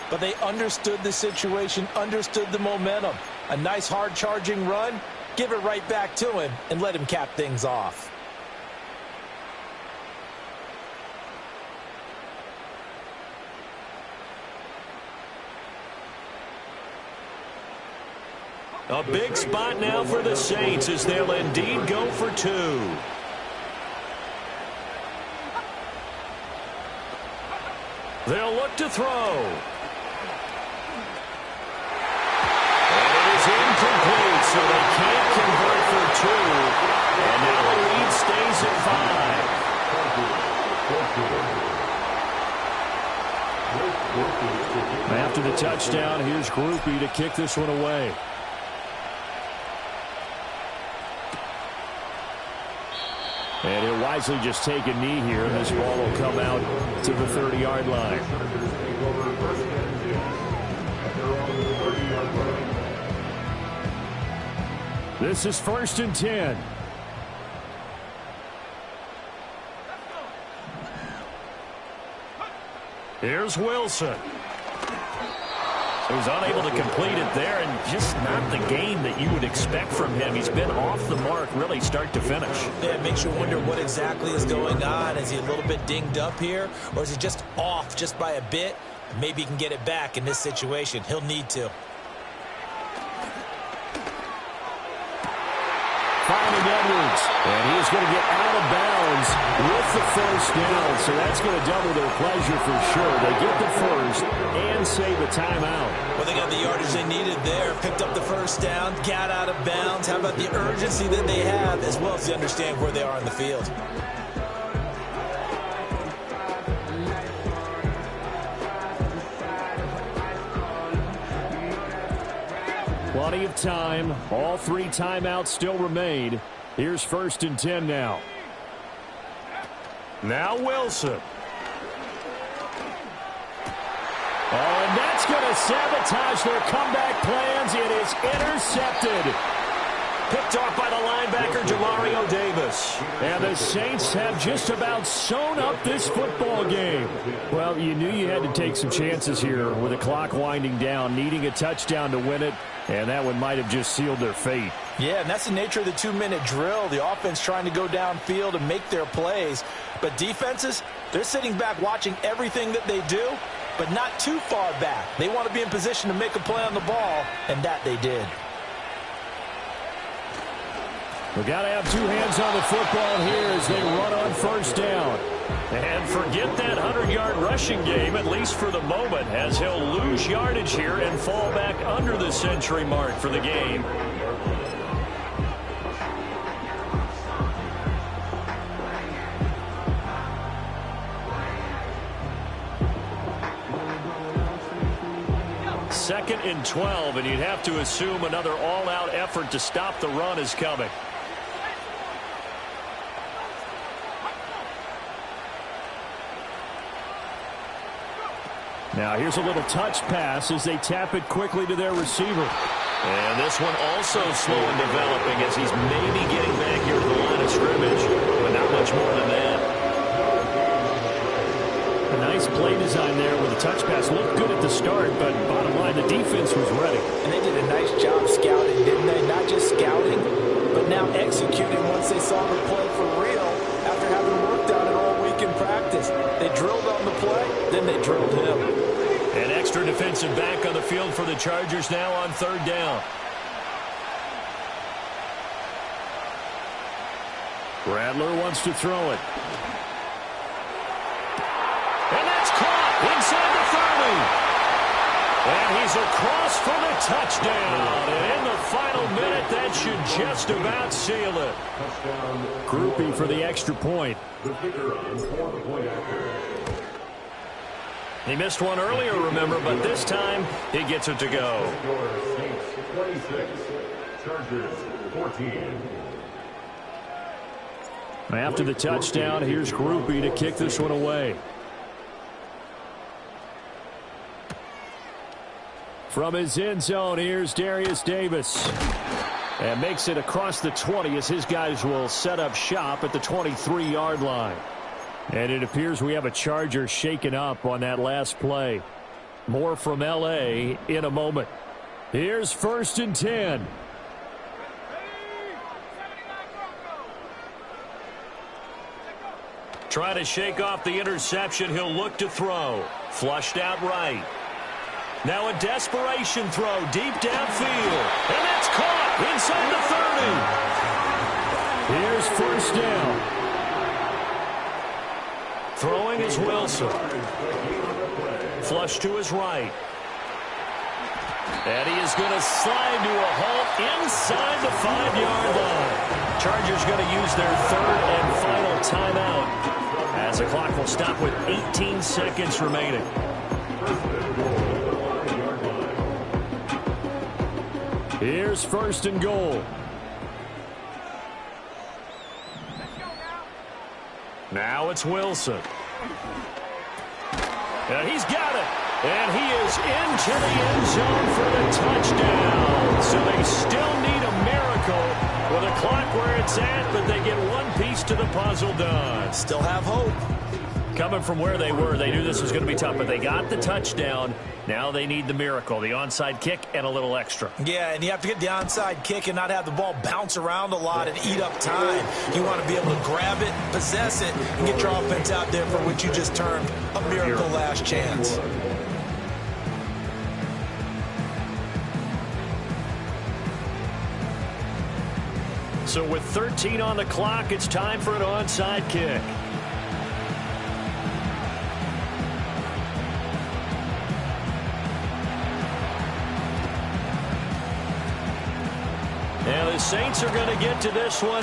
Speaker 3: but they understood the situation, understood the momentum. A nice hard-charging run, give it right back to him, and let him cap things off.
Speaker 1: A big spot now for the Saints as they'll indeed go for 2. They'll look to throw. And it is incomplete, so they can't convert for 2. And now the lead stays at 5. groupie to kick this one away. And he'll wisely just take a knee here, and this ball will come out to the 30-yard line. This is 1st and 10. Here's Wilson. He's unable to complete it there, and just not the game that you would expect from him. He's been off the mark really start to finish.
Speaker 2: Yeah, it makes you wonder what exactly is going on. Is he a little bit dinged up here, or is he just off just by a bit? Maybe he can get it back in this situation. He'll need to.
Speaker 1: Finding Edwards, and he's going to get out of bounds with the first down, so that's going to double their pleasure for sure. They get the first and save a timeout.
Speaker 2: Well, they got the yardage they needed there, picked up the first down, got out of bounds. How about the urgency that they have, as well as they understand where they are on the field?
Speaker 1: Plenty of time. All 3 timeouts still remain. Here's 1st and 10 now. Now Wilson. Oh, and that's going to sabotage their comeback plans. It is intercepted. Picked off by the linebacker, Demario Davis. And the Saints have just about sewn up this football game. Well, you knew you had to take some chances here with the clock winding down, needing a touchdown to win it, and that one might have just sealed their fate.
Speaker 2: Yeah, and that's the nature of the 2-minute drill. The offense trying to go downfield and make their plays. But defenses, they're sitting back watching everything that they do, but not too far back. They want to be in position to make a play on the ball, and that they did.
Speaker 1: We got to have 2 hands on the football here as they run on first down. And forget that 100-yard rushing game, at least for the moment, as he'll lose yardage here and fall back under the century mark for the game. Second and 12, and you'd have to assume another all-out effort to stop the run is coming. Now here's a little touch pass as they tap it quickly to their receiver. And this one also slow in developing as he's maybe getting back here to the line of scrimmage, but not much more than that. A nice play design there with a touch pass. Looked good at the start, but bottom line, the defense was ready.
Speaker 2: And they did a nice job scouting, didn't they? Not just scouting, but now executing once they saw the play for real after having worked on it all week in practice. They drilled on the play, then they drilled him.
Speaker 1: An extra defensive back on the field for the Chargers now on third down. Rattler wants to throw it. And that's caught inside the 30. And he's across for the touchdown. And in the final minute, that should just about seal it. Groupie for the extra point. He missed one earlier, remember, but this time he gets it to go.
Speaker 4: Saints 26, Chargers 14.
Speaker 1: After the touchdown, here's Groupie to kick this one away. From his end zone, here's Darius Davis. And makes it across the 20 as his guys will set up shop at the 23-yard line. And it appears we have a Charger shaken up on that last play. More from L.A. in a moment. Here's 1st and 10. Trying to shake off the interception. He'll look to throw. Flushed out right. Now a desperation throw deep downfield. And that's caught inside the 30. Here's first down. Throwing is Wilson. Flush to his right. And he is going to slide to a halt inside the 5-yard line. Chargers going to use their third and final timeout as the clock will stop with 18 seconds remaining. Here's first and goal. Now it's Wilson. And he's got it. And he is into the end zone for the touchdown. So they still need a miracle with a clock where it's at, but they get one piece to the puzzle done.
Speaker 3: Still have hope.
Speaker 1: Coming from where they were, they knew this was going to be tough, but they got the touchdown. Now they need the miracle, the onside kick and a little extra.
Speaker 3: Yeah, and you have to get the onside kick and not have the ball bounce around a lot and eat up time. You want to be able to grab it, possess it, and get your offense out there for what you just termed a miracle last chance.
Speaker 1: So with 13 on the clock, it's time for an onside kick. Now the Saints are going to get to this one,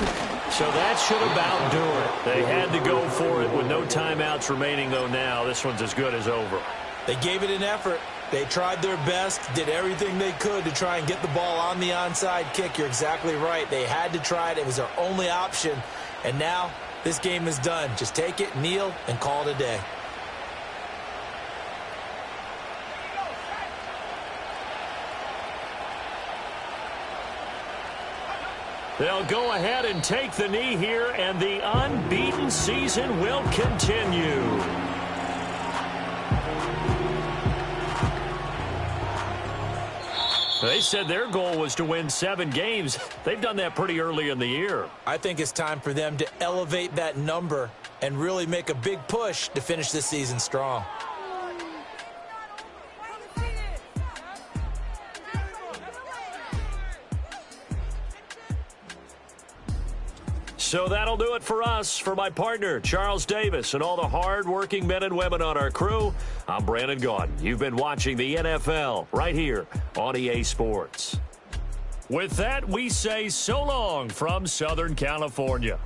Speaker 1: so that should about do it. They had to go for it with no timeouts remaining, though now this one's as good as over.
Speaker 3: They gave it an effort. They tried their best, did everything they could to try and get the ball on the onside kick. You're exactly right. They had to try it. It was their only option. And now this game is done. Just take it, kneel, and call it a day.
Speaker 1: They'll go ahead and take the knee here, and the unbeaten season will continue. They said their goal was to win 7 games. They've done that pretty early in the year.
Speaker 3: I think it's time for them to elevate that number and really make a big push to finish this season strong.
Speaker 1: So that'll do it for us. For my partner, Charles Davis, and all the hard-working men and women on our crew, I'm Brandon Gaudin. You've been watching the NFL right here on EA Sports. With that, we say so long from Southern California.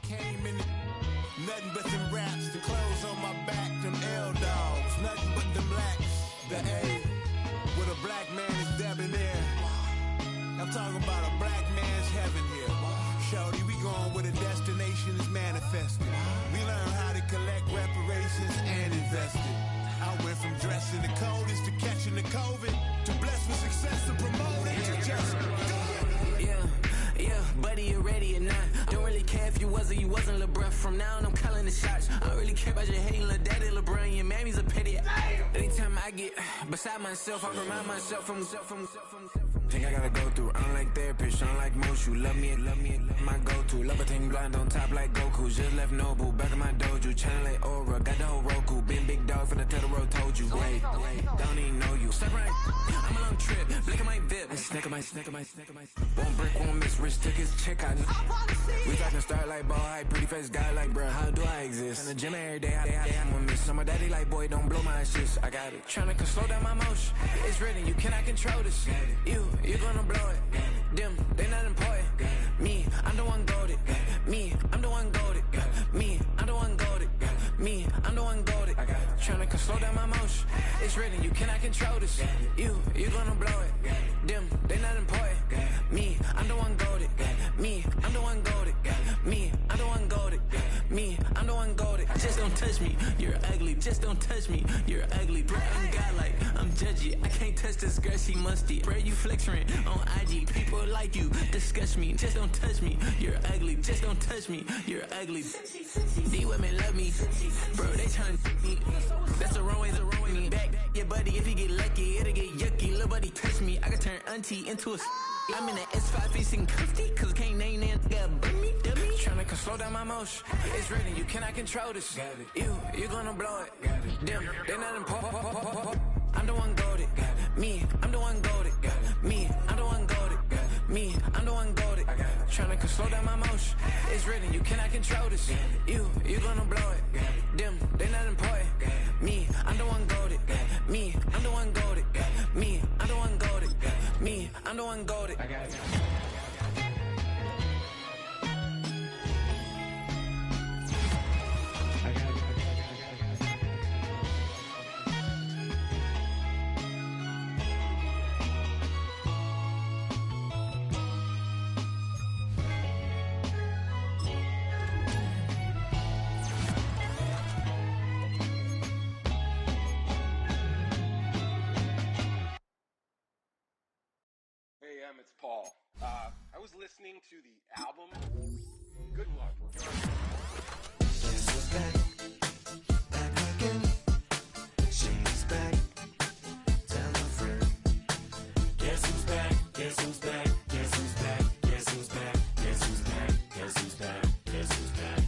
Speaker 5: Came in nothing but them raps, the clothes on my back, them L-dogs, nothing but them blacks, the A, with a black man is debonair. I'm talking about a black man's heaven here. Shorty, we going where the destination is manifested. We learn how to collect reparations and invest it. I went from dressing the coldest to catching the COVID, to blessed with success to promote it, to just do it.
Speaker 6: Yeah, buddy, you ready or not? Don't really care if you was or you wasn't LeBron. From now on, I'm calling the shots. I don't really care about your hating little daddy LeBron. Your mammy's a petty. Anytime I get beside myself, I remind myself from. Think I gotta go through. I don't like therapists, I don't like most. You love me, my go-to. Love a thing blind on top like Goku. Just left Noble, back in my dojo. Channel like Aura, got the whole Roku. Been big dog from the Tether Road, told you. Wait, don't even know you. Step right, I'm a long trip. Blick at my VIP. Snack of my. Won't break, won't miss. Rich took his check out. We talking start like ball hype, pretty face guy like bruh. How do I exist? In the gym every day, I'm gonna miss. My daddy like boy, don't blow my assist. I got it. Tryna slow down my motion. It's written, you cannot control this. You gonna blow it. Them, they not important. Me, I'm the one goated. Me, I'm the one goated. Me, I'm the one goated. Me, I'm the one goated. Tryna slow down my motion. It's written, you cannot control this. You gonna blow it. Them, they not important. Me, I'm the one goated. Me, I'm the one goated. Me, I'm the one goated. Me, I'm the one goated. Just don't touch me, you're ugly. Just don't touch me, you're ugly. Bro, I'm godlike, I'm judgy. I can't touch this girl, she musty. Bro, you flexing on IG. People like you disgust me. Just don't touch me, you're ugly. Just don't touch me, you're ugly. These women love me, bro. They trying to me. That's the wrong way. Back your buddy, if he get lucky, it'll get yucky. Little buddy touch me, I can turn auntie into a. I'm in the S5 facing cuffy, cause can't name that dummy. Tryna slow down my motion. It's ready, you cannot control this. You gonna blow it. Them, they not important. I'm the one goated. Me, I'm the one goated. Me, I'm the one goated. Me, I'm the one goated. Tryna slow down my motion. It's ready, you cannot control this. You gonna blow it. Them, they not important. Me, I'm the one goated. Me, I'm the one goated. Me, I'm the one goated. Me, I'm the one goated. I got it.
Speaker 7: Hey, it's Paul. I was listening to the album. Good luck.
Speaker 8: Guess who's back? Back again. She's back. Tell a friend. Guess who's back? Guess who's back? Guess who's back? Guess who's back? Guess who's back? Guess who's back? Guess who's back?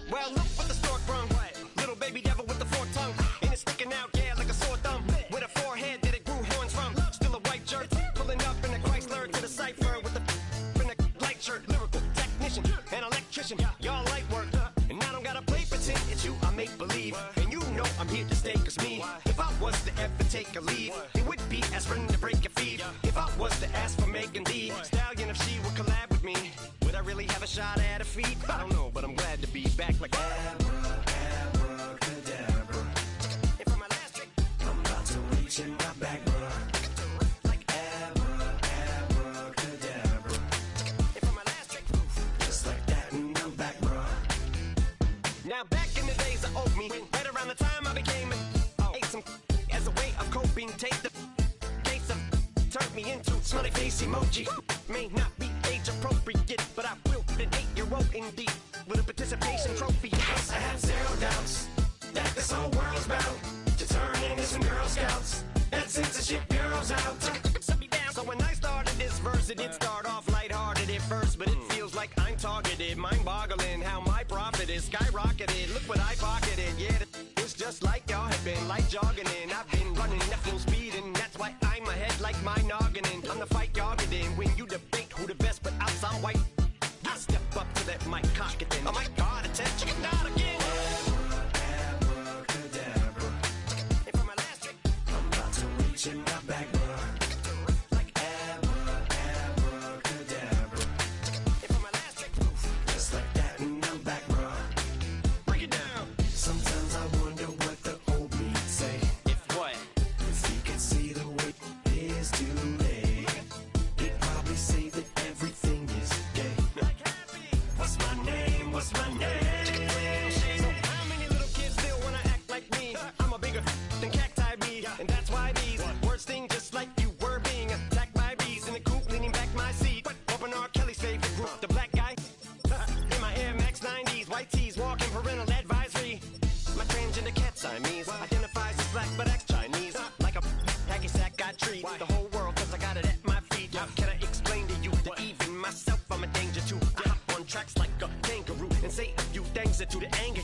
Speaker 9: Well, look what the stork brung. Little baby devil with the forked tongue. And it's sticking out, yeah, like a sore thumb. With a forehead that it grew horns from. Still a white jerk. Pulling up in a Chrysler to the cipher with the in a light shirt. Lyrical technician, an electrician. Y'all light work. And I don't gotta play pretend. It's you I make believe. And you know I'm here to stay, cause me. If I was to ever take a leave, it would be as friend to break your feet. If I was to ask for Megan D Stallion, if she would collab with me, would I really have a shot at her feet? I don't know, but I'm glad to be back like abracadabra. And for my last trick, I'm about to reach in my back, bruh. Like abracadabra. And for my last trick, just like that, and I'm back, bruh. Now back in the days of owed me, right around the time I became ate some as a way of coping. Take the case of turned me into smiley face emoji. May not be age appropriate, but I will be an 8-year-old indeed with a participation trophy. Yes, I have zero doubts that this whole world's bound to turn into some Girl Scouts. That censorship bureau's out. So when I started this verse, it did start off lighthearted at first, but it feels like I'm targeted. Mind-boggling how my profit is skyrocketed. Look what I pocketed. Yeah, it's just like y'all have been like jogging in. I've been running at full speed, and that's why I'm ahead like my nogginin'. I'm the fight y'all get in when you debate who the best, but I'm white. I step up to that mic, cock it then. Oh my God, attention, not again. Abracadabra. And for my last trick, I'm about to reach in my back, bruh. Like abracadabra. And for my last trick, just like that, and I'm back, bruh. Break it down. Sometimes I wonder what the old me say. If what? If he could see the way it is today, he'd probably say that everything is gay. What's my name? What's my name? So how many little kids still wanna act like me? I'm a bigger than cacti bee, and that's why these words sting just like you were being attacked by bees in the coop, leaning back my seat. Open R. Kelly's favorite group, the black guy. In my Air Max 90s, white tees, walking parental advisory. My transgender cat Siamese identifies as black but acts Chinese. Like a hacky sack I treat the whole world cause I got it at my feet. How can I explain to you that even myself I'm a danger to? I hop on tracks like a kangaroo and say a few things that to the anger